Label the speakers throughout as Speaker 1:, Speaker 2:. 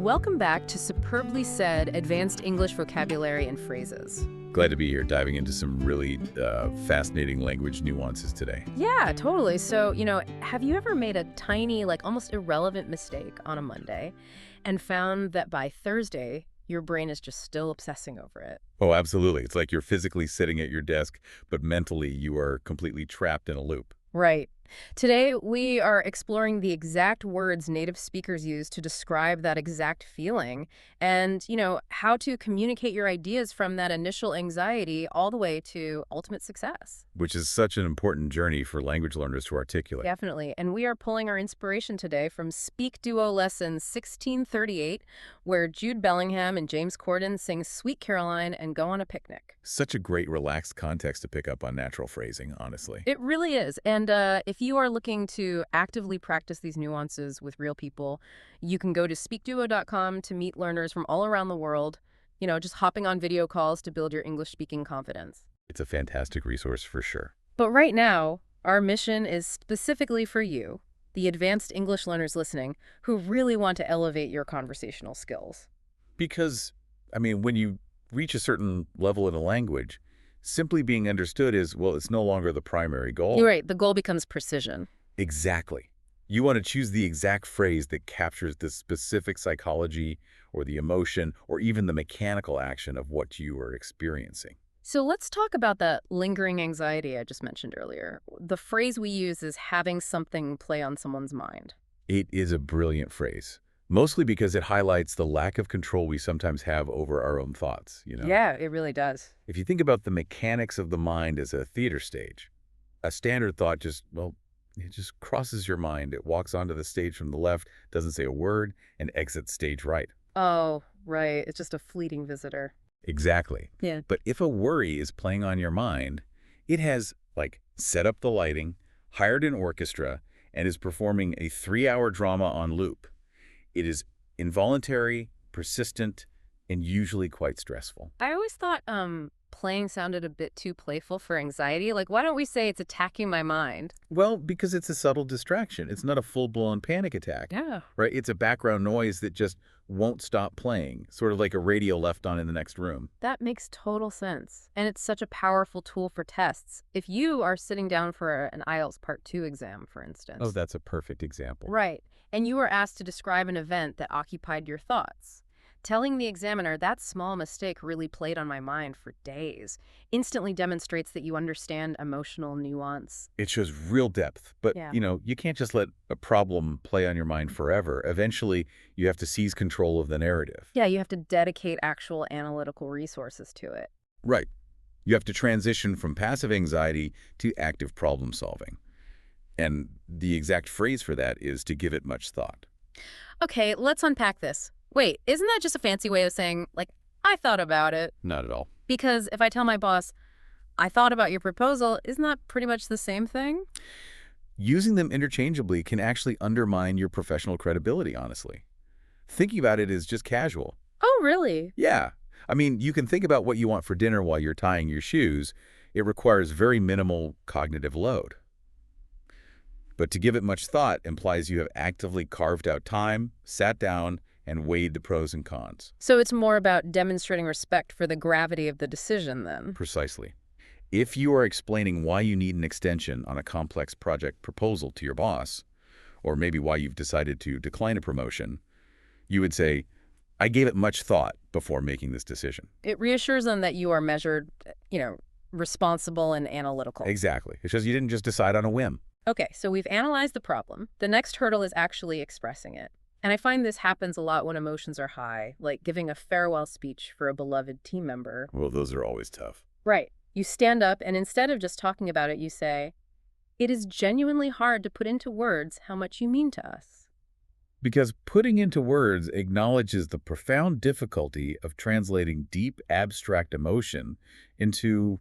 Speaker 1: Welcome back to Superbly Said Advanced English Vocabulary and Phrases.
Speaker 2: Glad to be here, diving into some really fascinating language nuances today.
Speaker 1: Yeah, totally. So, have you ever made a tiny, almost irrelevant mistake on a Monday and found that by Thursday, your brain is just still obsessing over it?
Speaker 2: Oh, absolutely. It's like you're physically sitting at your desk, but mentally you are completely trapped in a loop.
Speaker 1: Right. Today, we are exploring the exact words native speakers use to describe that exact feeling and, how to communicate your ideas from that initial anxiety all the way to ultimate success.
Speaker 2: Which is such an important journey for language learners to articulate.
Speaker 1: Definitely. And we are pulling our inspiration today from SpeakDuo lesson 1638, where Jude Bellingham and James Corden sing Sweet Caroline and go on a picnic.
Speaker 2: Such a great relaxed context to pick up on natural phrasing, honestly.
Speaker 1: It really is. And if you are looking to actively practice these nuances with real people, you can go to speakduo.com to meet learners from all around the world, just hopping on video calls to build your English speaking confidence.
Speaker 2: It's a fantastic resource for sure.
Speaker 1: But right now, our mission is specifically for you, the advanced English learners listening, who really want to elevate your conversational skills.
Speaker 2: Because, when you reach a certain level in a language, simply being understood is, it's no longer the primary goal.
Speaker 1: You're right. The goal becomes precision.
Speaker 2: Exactly. You want to choose the exact phrase that captures the specific psychology or the emotion or even the mechanical action of what you are experiencing.
Speaker 1: So let's talk about that lingering anxiety I just mentioned earlier. The phrase we use is having something play on someone's mind.
Speaker 2: It is a brilliant phrase, mostly because it highlights the lack of control we sometimes have over our own thoughts,
Speaker 1: Yeah, it really does.
Speaker 2: If you think about the mechanics of the mind as a theater stage, a standard thought it just crosses your mind. It walks onto the stage from the left, doesn't say a word, and exits stage right.
Speaker 1: Oh, right. It's just a fleeting visitor.
Speaker 2: Exactly.
Speaker 1: Yeah.
Speaker 2: But if a worry is playing on your mind, it has, set up the lighting, hired an orchestra, and is performing a 3-hour drama on loop. It is involuntary, persistent, and usually quite stressful.
Speaker 1: I always thought playing sounded a bit too playful for anxiety. Why don't we say it's attacking my mind?
Speaker 2: Well, because it's a subtle distraction. It's not a full-blown panic attack.
Speaker 1: Yeah.
Speaker 2: Right? It's a background noise that just won't stop playing, sort of like a radio left on in the next room.
Speaker 1: That makes total sense. And it's such a powerful tool for tests. If you are sitting down for an IELTS Part 2 exam, for instance.
Speaker 2: Oh, that's a perfect example.
Speaker 1: Right. And you were asked to describe an event that occupied your thoughts. Telling the examiner that small mistake really played on my mind for days instantly demonstrates that you understand emotional nuance.
Speaker 2: It shows real depth, but
Speaker 1: Yeah.
Speaker 2: You can't just let a problem play on your mind forever. Eventually, you have to seize control of the narrative.
Speaker 1: Yeah, you have to dedicate actual analytical resources to it.
Speaker 2: Right. You have to transition from passive anxiety to active problem solving. And the exact phrase for that is to give it much thought.
Speaker 1: Okay, let's unpack this. Wait, isn't that just a fancy way of saying, I thought about it?
Speaker 2: Not at all.
Speaker 1: Because if I tell my boss, I thought about your proposal, isn't that pretty much the same thing?
Speaker 2: Using them interchangeably can actually undermine your professional credibility, honestly. Thinking about it is just casual.
Speaker 1: Oh, really?
Speaker 2: Yeah. You can think about what you want for dinner while you're tying your shoes. It requires very minimal cognitive load. But to give it much thought implies you have actively carved out time, sat down, and weighed the pros and cons.
Speaker 1: So it's more about demonstrating respect for the gravity of the decision, then?
Speaker 2: Precisely. If you are explaining why you need an extension on a complex project proposal to your boss, or maybe why you've decided to decline a promotion, you would say, I gave it much thought before making this decision.
Speaker 1: It reassures them that you are measured, responsible and analytical.
Speaker 2: Exactly. It shows you didn't just decide on a whim.
Speaker 1: Okay, so we've analyzed the problem. The next hurdle is actually expressing it. And I find this happens a lot when emotions are high, like giving a farewell speech for a beloved team member.
Speaker 2: Well, those are always tough.
Speaker 1: Right. You stand up and instead of just talking about it, you say, it is genuinely hard to put into words how much you mean to us.
Speaker 2: Because putting into words acknowledges the profound difficulty of translating deep, abstract emotion into,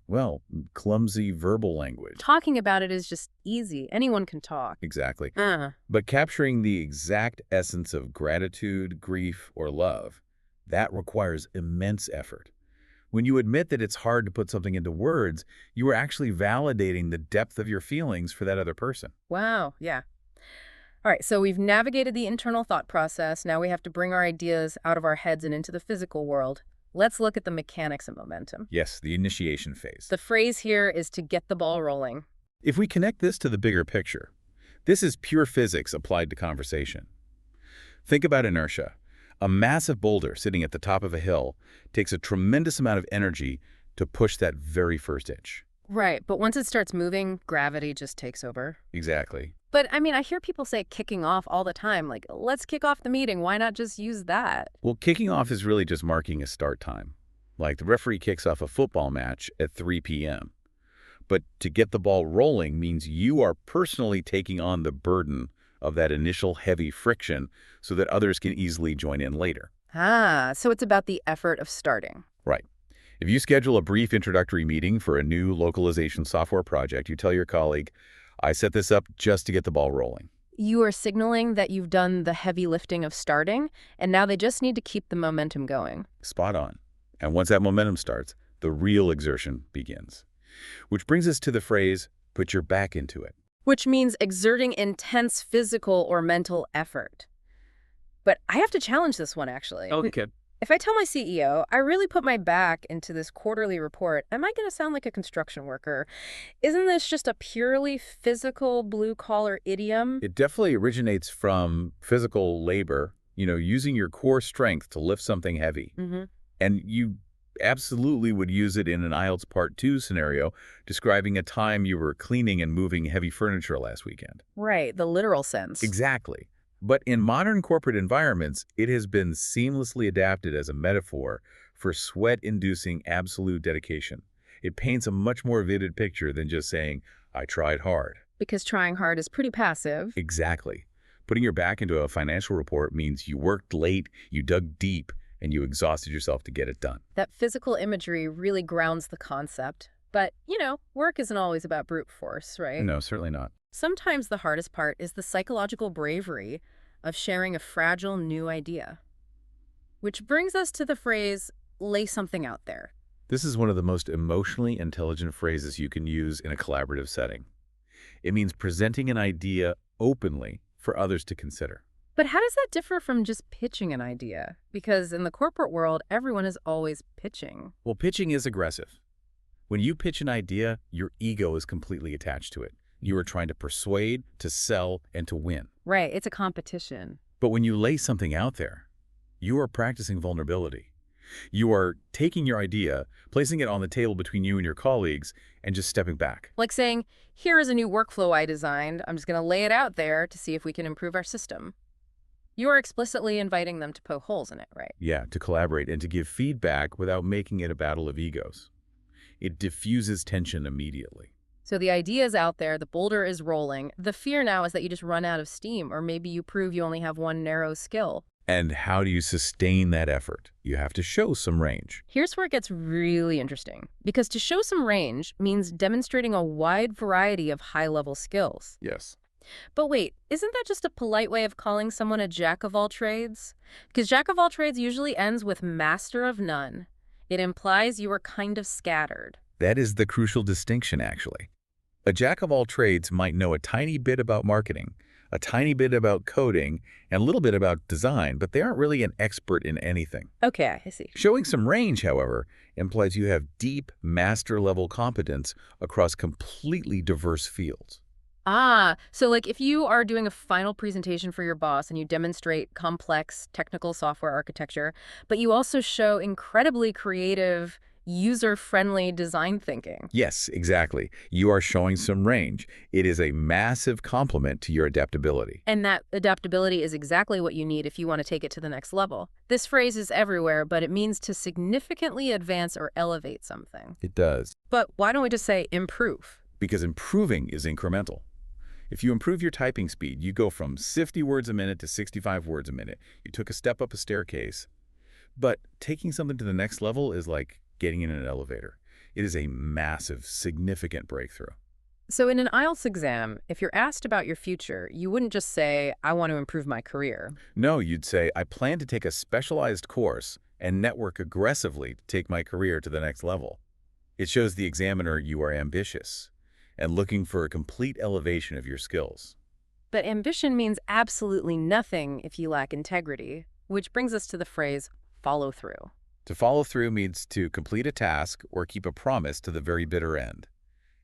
Speaker 2: clumsy verbal language.
Speaker 1: Talking about it is just easy. Anyone can talk.
Speaker 2: Exactly. But capturing the exact essence of gratitude, grief, or love, that requires immense effort. When you admit that it's hard to put something into words, you are actually validating the depth of your feelings for that other person.
Speaker 1: Wow, yeah. All right, so we've navigated the internal thought process. Now we have to bring our ideas out of our heads and into the physical world. Let's look at the mechanics of momentum.
Speaker 2: Yes, the initiation phase.
Speaker 1: The phrase here is to get the ball rolling.
Speaker 2: If we connect this to the bigger picture, this is pure physics applied to conversation. Think about inertia. A massive boulder sitting at the top of a hill takes a tremendous amount of energy to push that very first inch.
Speaker 1: Right, but once it starts moving, gravity just takes over.
Speaker 2: Exactly.
Speaker 1: But I mean, I hear people say kicking off all the time, like, let's kick off the meeting. Why not just use that?
Speaker 2: Well, kicking off is really just marking a start time. Like the referee kicks off a football match at 3 p.m. But to get the ball rolling means you are personally taking on the burden of that initial heavy friction so that others can easily join in later.
Speaker 1: Ah, so it's about the effort of starting.
Speaker 2: Right. If you schedule a brief introductory meeting for a new localization software project, you tell your colleague, I set this up just to get the ball rolling.
Speaker 1: You are signaling that you've done the heavy lifting of starting, and now they just need to keep the momentum going.
Speaker 2: Spot on. And once that momentum starts, the real exertion begins. Which brings us to the phrase, put your back into it.
Speaker 1: Which means exerting intense physical or mental effort. But I have to challenge this one, actually.
Speaker 2: Okay.
Speaker 1: If I tell my CEO, I really put my back into this quarterly report, am I going to sound like a construction worker? Isn't this just a purely physical blue-collar idiom?
Speaker 2: It definitely originates from physical labor, using your core strength to lift something heavy.
Speaker 1: Mm-hmm.
Speaker 2: And you absolutely would use it in an IELTS Part 2 scenario, describing a time you were cleaning and moving heavy furniture last weekend.
Speaker 1: Right, the literal sense.
Speaker 2: Exactly. But in modern corporate environments, it has been seamlessly adapted as a metaphor for sweat-inducing absolute dedication. It paints a much more vivid picture than just saying, I tried hard.
Speaker 1: Because trying hard is pretty passive.
Speaker 2: Exactly. Putting your back into a financial report means you worked late, you dug deep, and you exhausted yourself to get it done.
Speaker 1: That physical imagery really grounds the concept. But, work isn't always about brute force, right?
Speaker 2: No, certainly not.
Speaker 1: Sometimes the hardest part is the psychological bravery of sharing a fragile new idea. Which brings us to the phrase, lay something out there.
Speaker 2: This is one of the most emotionally intelligent phrases you can use in a collaborative setting. It means presenting an idea openly for others to consider.
Speaker 1: But how does that differ from just pitching an idea? Because in the corporate world, everyone is always pitching.
Speaker 2: Well, pitching is aggressive. When you pitch an idea, your ego is completely attached to it. You are trying to persuade, to sell, and to win.
Speaker 1: Right, it's a competition.
Speaker 2: But when you lay something out there, you are practicing vulnerability. You are taking your idea, placing it on the table between you and your colleagues, and just stepping back.
Speaker 1: Like saying, here is a new workflow I designed. I'm just going to lay it out there to see if we can improve our system. You are explicitly inviting them to poke holes in it, right?
Speaker 2: Yeah, to collaborate and to give feedback without making it a battle of egos. It diffuses tension immediately.
Speaker 1: So the idea is out there, the boulder is rolling. The fear now is that you just run out of steam, or maybe you prove you only have one narrow skill.
Speaker 2: And how do you sustain that effort? You have to show some range.
Speaker 1: Here's where it gets really interesting, because to show some range means demonstrating a wide variety of high-level skills.
Speaker 2: Yes.
Speaker 1: But wait, isn't that just a polite way of calling someone a jack of all trades? Because jack of all trades usually ends with master of none. It implies you are kind of scattered.
Speaker 2: That is the crucial distinction, actually. A jack of all trades might know a tiny bit about marketing, a tiny bit about coding, and a little bit about design, but they aren't really an expert in anything.
Speaker 1: Okay, I see.
Speaker 2: Showing some range, however, implies you have deep master-level competence across completely diverse fields.
Speaker 1: Ah, so like if you are doing a final presentation for your boss and you demonstrate complex technical software architecture, but you also show incredibly creative, user-friendly design thinking.
Speaker 2: Yes, exactly. You are showing some range. It is a massive compliment to your adaptability.
Speaker 1: And that adaptability is exactly what you need if you want to take it to the next level. This phrase is everywhere, but it means to significantly advance or elevate something.
Speaker 2: It does.
Speaker 1: But why don't we just say improve?
Speaker 2: Because improving is incremental. If you improve your typing speed, you go from 50 words a minute to 65 words a minute. You took a step up a staircase. But taking something to the next level is like getting in an elevator. It is a massive, significant breakthrough.
Speaker 1: So in an IELTS exam, if you're asked about your future, you wouldn't just say, I want to improve my career.
Speaker 2: No, you'd say, I plan to take a specialized course and network aggressively to take my career to the next level. It shows the examiner you are ambitious and looking for a complete elevation of your skills.
Speaker 1: But ambition means absolutely nothing if you lack integrity, which brings us to the phrase follow through.
Speaker 2: To follow through means to complete a task or keep a promise to the very bitter end.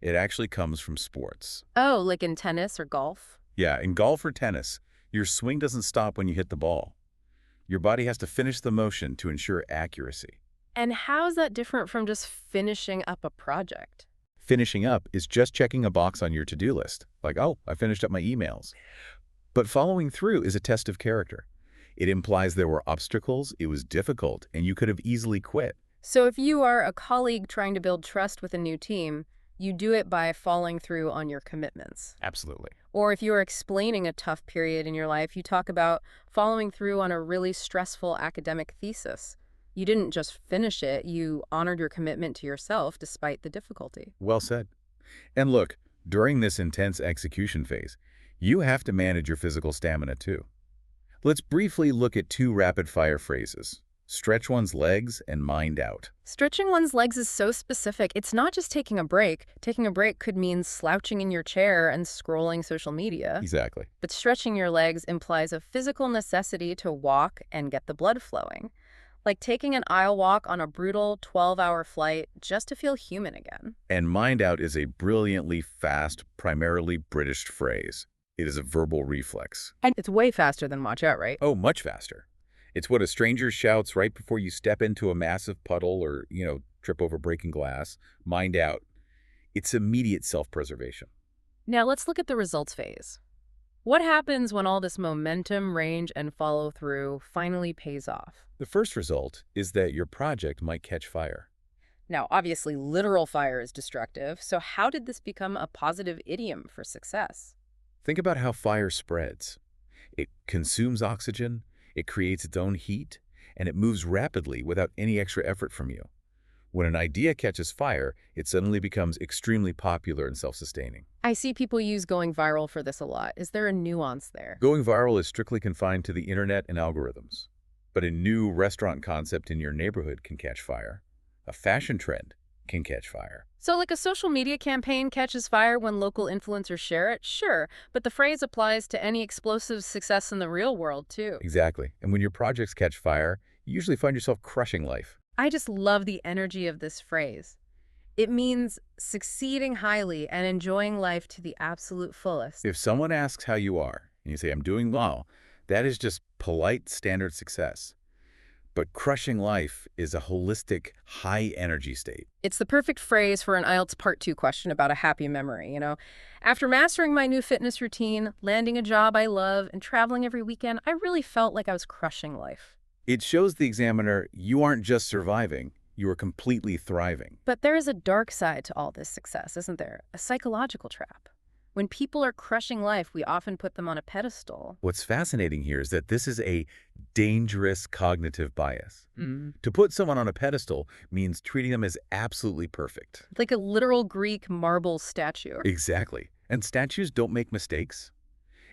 Speaker 2: It actually comes from sports.
Speaker 1: Oh, like in tennis or golf?
Speaker 2: Yeah, in golf or tennis, your swing doesn't stop when you hit the ball. Your body has to finish the motion to ensure accuracy.
Speaker 1: And how is that different from just finishing up a project?
Speaker 2: Finishing up is just checking a box on your to-do list, like, oh, I finished up my emails. But following through is a test of character. It implies there were obstacles, it was difficult, and you could have easily quit.
Speaker 1: So if you are a colleague trying to build trust with a new team, you do it by following through on your commitments.
Speaker 2: Absolutely.
Speaker 1: Or if you're explaining a tough period in your life, you talk about following through on a really stressful academic thesis. You didn't just finish it, you honored your commitment to yourself despite the difficulty.
Speaker 2: Well said. And look, during this intense execution phase, you have to manage your physical stamina too. Let's briefly look at two rapid-fire phrases. Stretch one's legs and mind out.
Speaker 1: Stretching one's legs is so specific. It's not just taking a break. Taking a break could mean slouching in your chair and scrolling social media.
Speaker 2: Exactly.
Speaker 1: But stretching your legs implies a physical necessity to walk and get the blood flowing. Like taking an aisle walk on a brutal 12-hour flight just to feel human again.
Speaker 2: And mind out is a brilliantly fast, primarily British phrase. It is a verbal reflex.
Speaker 1: And it's way faster than watch out, right?
Speaker 2: Oh, much faster. It's what a stranger shouts right before you step into a massive puddle or, trip over breaking glass. Mind out. It's immediate self-preservation.
Speaker 1: Now let's look at the results phase. What happens when all this momentum, range, and follow-through finally pays off?
Speaker 2: The first result is that your project might catch fire.
Speaker 1: Now, obviously, literal fire is destructive, so how did this become a positive idiom for success?
Speaker 2: Think about how fire spreads. It consumes oxygen, it creates its own heat, and it moves rapidly without any extra effort from you. When an idea catches fire, it suddenly becomes extremely popular and self-sustaining.
Speaker 1: I see people use going viral for this a lot. Is there a nuance there?
Speaker 2: Going viral is strictly confined to the internet and algorithms. But a new restaurant concept in your neighborhood can catch fire. A fashion trend can catch fire.
Speaker 1: So like a social media campaign catches fire when local influencers share it? Sure, but the phrase applies to any explosive success in the real world, too.
Speaker 2: Exactly. And when your projects catch fire, you usually find yourself crushing life.
Speaker 1: I just love the energy of this phrase. It means succeeding highly and enjoying life to the absolute fullest.
Speaker 2: If someone asks how you are, and you say, I'm doing well, that is just polite standard success. But crushing life is a holistic, high-energy state.
Speaker 1: It's the perfect phrase for an IELTS Part 2 question about a happy memory, After mastering my new fitness routine, landing a job I love, and traveling every weekend, I really felt like I was crushing life.
Speaker 2: It shows the examiner you aren't just surviving, you are completely thriving.
Speaker 1: But there is a dark side to all this success, isn't there? A psychological trap. When people are crushing life, we often put them on a pedestal.
Speaker 2: What's fascinating here is that this is a dangerous cognitive bias.
Speaker 1: Mm.
Speaker 2: To put someone on a pedestal means treating them as absolutely perfect.
Speaker 1: Like a literal Greek marble statue.
Speaker 2: Exactly. And statues don't make mistakes.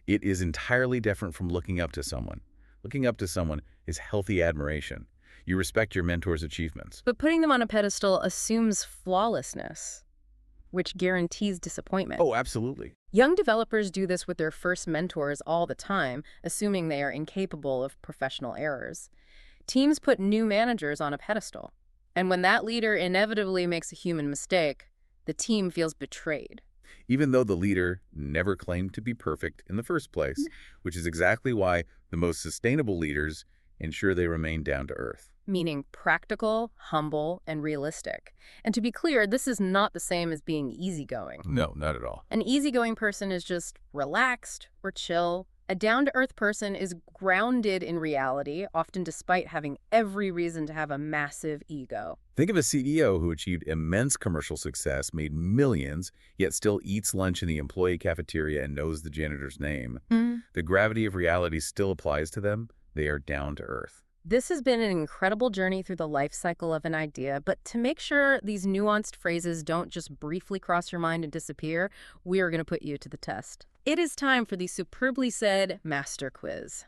Speaker 2: It is entirely different from looking up to someone. Looking up to someone is healthy admiration. You respect your mentor's achievements.
Speaker 1: But putting them on a pedestal assumes flawlessness, which guarantees disappointment.
Speaker 2: Oh, absolutely.
Speaker 1: Young developers do this with their first mentors all the time, assuming they are incapable of professional errors. Teams put new managers on a pedestal. And when that leader inevitably makes a human mistake, the team feels betrayed.
Speaker 2: Even though the leader never claimed to be perfect in the first place, which is exactly why the most sustainable leaders ensure they remain down to earth.
Speaker 1: Meaning practical, humble, and realistic. And to be clear, this is not the same as being easygoing.
Speaker 2: No, not at all.
Speaker 1: An easygoing person is just relaxed or chill. A down-to-earth person is grounded in reality, often despite having every reason to have a massive ego.
Speaker 2: Think of a CEO who achieved immense commercial success, made millions, yet still eats lunch in the employee cafeteria and knows the janitor's name. The gravity of reality still applies to them. They are down to earth.
Speaker 1: This has been an incredible journey through the life cycle of an idea, but to make sure these nuanced phrases don't just briefly cross your mind and disappear, we are going to put you to the test. It is time for the superbly said master quiz.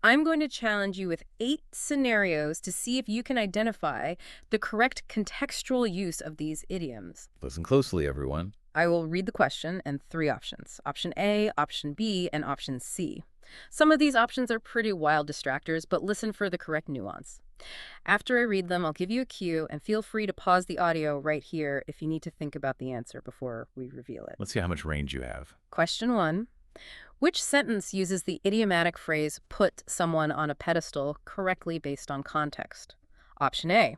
Speaker 1: I'm going to challenge you with 8 scenarios to see if you can identify the correct contextual use of these idioms.
Speaker 2: Listen closely, everyone.
Speaker 1: I will read the question and three options. Option A, option B, and option C. Some of these options are pretty wild distractors, but listen for the correct nuance. After I read them, I'll give you a cue, and feel free to pause the audio right here if you need to think about the answer before we reveal it.
Speaker 2: Let's see how much range you have.
Speaker 1: Question 1. Which sentence uses the idiomatic phrase, put someone on a pedestal, correctly based on context? Option A.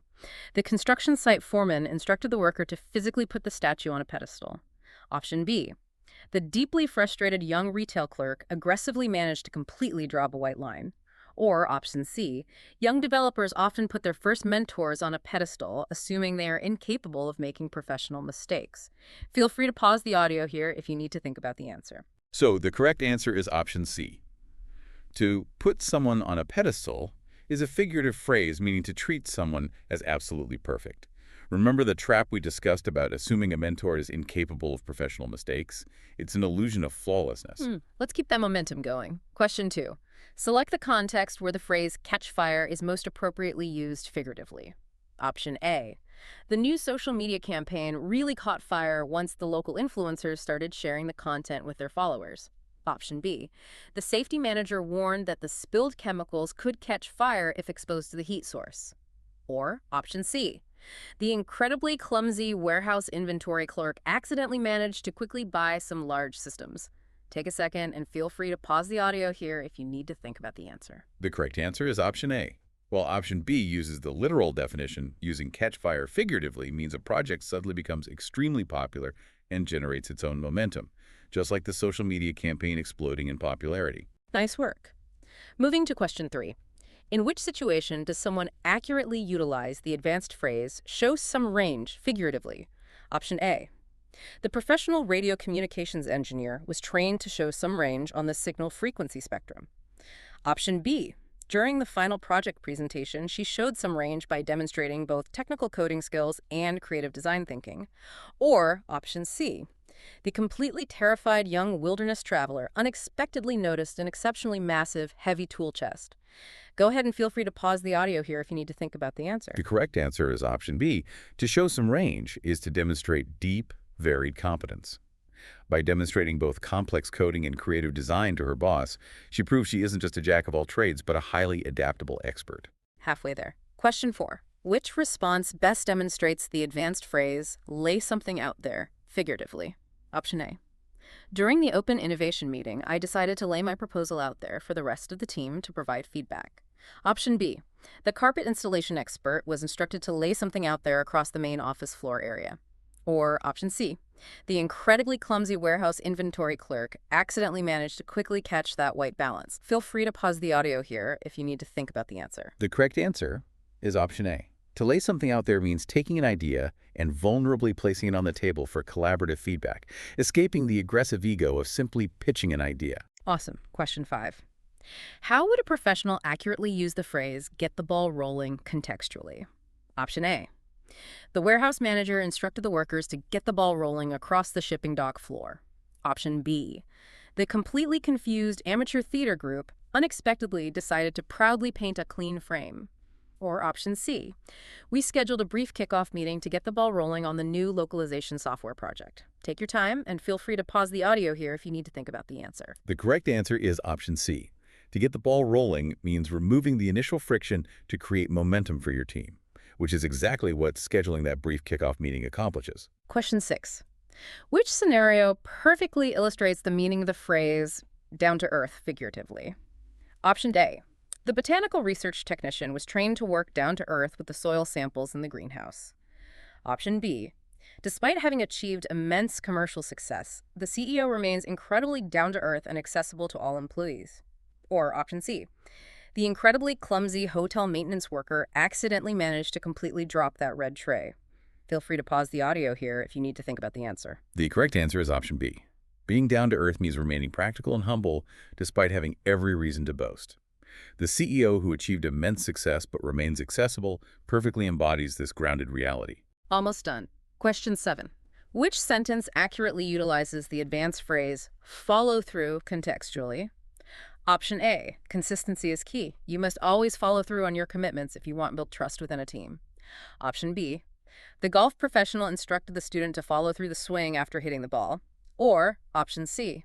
Speaker 1: The construction site foreman instructed the worker to physically put the statue on a pedestal. Option B. The deeply frustrated young retail clerk aggressively managed to completely drop a white line. Or option C. Young developers often put their first mentors on a pedestal, assuming they are incapable of making professional mistakes. Feel free to pause the audio here if you need to think about the answer.
Speaker 2: So the correct answer is option C. To put someone on a pedestal is a figurative phrase meaning to treat someone as absolutely perfect. Remember the trap we discussed about assuming a mentor is incapable of professional mistakes? It's an illusion of flawlessness.
Speaker 1: Let's keep that momentum going. Question 2. Select the context where the phrase catch fire is most appropriately used figuratively. Option A. The new social media campaign really caught fire once the local influencers started sharing the content with their followers. Option B. The safety manager warned that the spilled chemicals could catch fire if exposed to the heat source. Or option C. The incredibly clumsy warehouse inventory clerk accidentally managed to quickly buy some large systems. Take a second and feel free to pause the audio here if you need to think about the answer.
Speaker 2: The correct answer is option A. While option B uses the literal definition, using catch fire figuratively means a project suddenly becomes extremely popular and generates its own momentum, just like the social media campaign exploding in popularity.
Speaker 1: Nice work. Moving to question 3. In which situation does someone accurately utilize the advanced phrase, show some range figuratively? Option A. The professional radio communications engineer was trained to show some range on the signal frequency spectrum. Option B. During the final project presentation, she showed some range by demonstrating both technical coding skills and creative design thinking. Or option C. The completely terrified young wilderness traveler unexpectedly noticed an exceptionally massive, heavy tool chest. Go ahead and feel free to pause the audio here if you need to think about the answer.
Speaker 2: The correct answer is option B. To show some range is to demonstrate deep, varied competence. By demonstrating both complex coding and creative design to her boss, she proves she isn't just a jack of all trades, but a highly adaptable expert.
Speaker 1: Halfway there. Question 4. Which response best demonstrates the advanced phrase, lay something out there, figuratively? Option A. During the open innovation meeting, I decided to lay my proposal out there for the rest of the team to provide feedback. Option B. The carpet installation expert was instructed to lay something out there across the main office floor area. Or option C. The incredibly clumsy warehouse inventory clerk accidentally managed to quickly catch that white balance. Feel free to pause the audio here if you need to think about the answer.
Speaker 2: The correct answer is option A. To lay something out there means taking an idea and vulnerably placing it on the table for collaborative feedback, escaping the aggressive ego of simply pitching an idea.
Speaker 1: Awesome. Question 5. How would a professional accurately use the phrase, get the ball rolling contextually? Option A. The warehouse manager instructed the workers to get the ball rolling across the shipping dock floor. Option B. The completely confused amateur theater group unexpectedly decided to proudly paint a clean frame. Or option C. We scheduled a brief kickoff meeting to get the ball rolling on the new localization software project. Take your time and feel free to pause the audio here if you need to think about the answer.
Speaker 2: The correct answer is option C. To get the ball rolling means removing the initial friction to create momentum for your team, which is exactly what scheduling that brief kickoff meeting accomplishes.
Speaker 1: Question 6. Which scenario perfectly illustrates the meaning of the phrase, down to earth figuratively? Option A. The botanical research technician was trained to work down to earth with the soil samples in the greenhouse. Option B. Despite having achieved immense commercial success, the CEO remains incredibly down to earth and accessible to all employees. Or option C. The incredibly clumsy hotel maintenance worker accidentally managed to completely drop that red tray. Feel free to pause the audio here if you need to think about the answer.
Speaker 2: The correct answer is option B. Being down to earth means remaining practical and humble despite having every reason to boast. The CEO who achieved immense success but remains accessible perfectly embodies this grounded reality.
Speaker 1: Almost done. Question 7. Which sentence accurately utilizes the advanced phrase, follow through contextually? Option A. Consistency is key. You must always follow through on your commitments if you want to build trust within a team. Option B. The golf professional instructed the student to follow through the swing after hitting the ball. Or option C.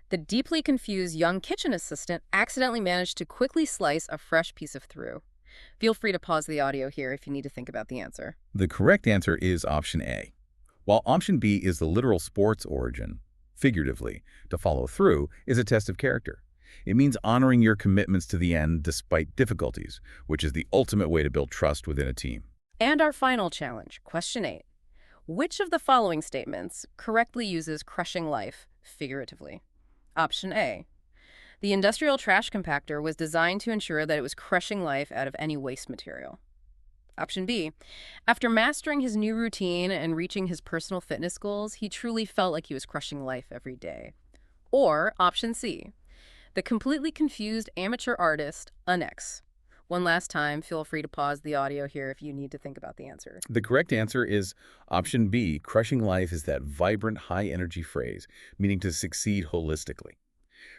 Speaker 1: The deeply confused young kitchen assistant accidentally managed to quickly slice a fresh piece of through. Feel free to pause the audio here if you need to think about the answer.
Speaker 2: The correct answer is option A. While option B is the literal sports origin, figuratively, to follow through is a test of character. It means honoring your commitments to the end despite difficulties, which is the ultimate way to build trust within a team.
Speaker 1: And our final challenge, question 8. Which of the following statements correctly uses crushing life figuratively? Option A. The industrial trash compactor was designed to ensure that it was crushing life out of any waste material. Option B. After mastering his new routine and reaching his personal fitness goals, he truly felt like he was crushing life every day. Or option C. The completely confused amateur artist, X. One last time, feel free to pause the audio here if you need to think about the answer.
Speaker 2: The correct answer is option B. Crushing life is that vibrant, high-energy phrase, meaning to succeed holistically.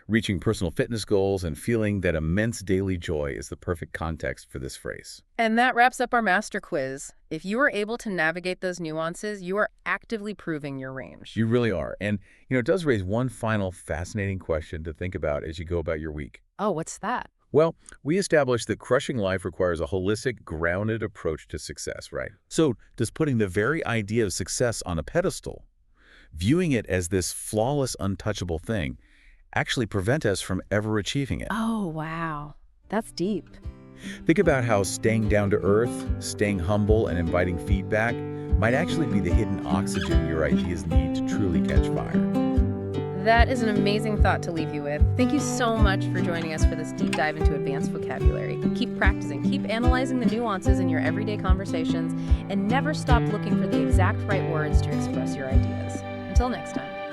Speaker 2: Reaching personal fitness goals and feeling that immense daily joy is the perfect context for this phrase.
Speaker 1: And that wraps up our master quiz. If you are able to navigate those nuances, you are actively proving your range.
Speaker 2: You really are. And, it does raise one final fascinating question to think about as you go about your week.
Speaker 1: Oh, what's that?
Speaker 2: Well, we established that crushing life requires a holistic, grounded approach to success, right? So does putting the very idea of success on a pedestal, viewing it as this flawless, untouchable thing, actually prevent us from ever achieving it?
Speaker 1: Oh, wow. That's deep.
Speaker 2: Think about how staying down to earth, staying humble, and inviting feedback might actually be the hidden oxygen your ideas need to truly catch fire.
Speaker 1: That is an amazing thought to leave you with. Thank you so much for joining us for this deep dive into advanced vocabulary. Keep practicing, keep analyzing the nuances in your everyday conversations, and never stop looking for the exact right words to express your ideas. Until next time.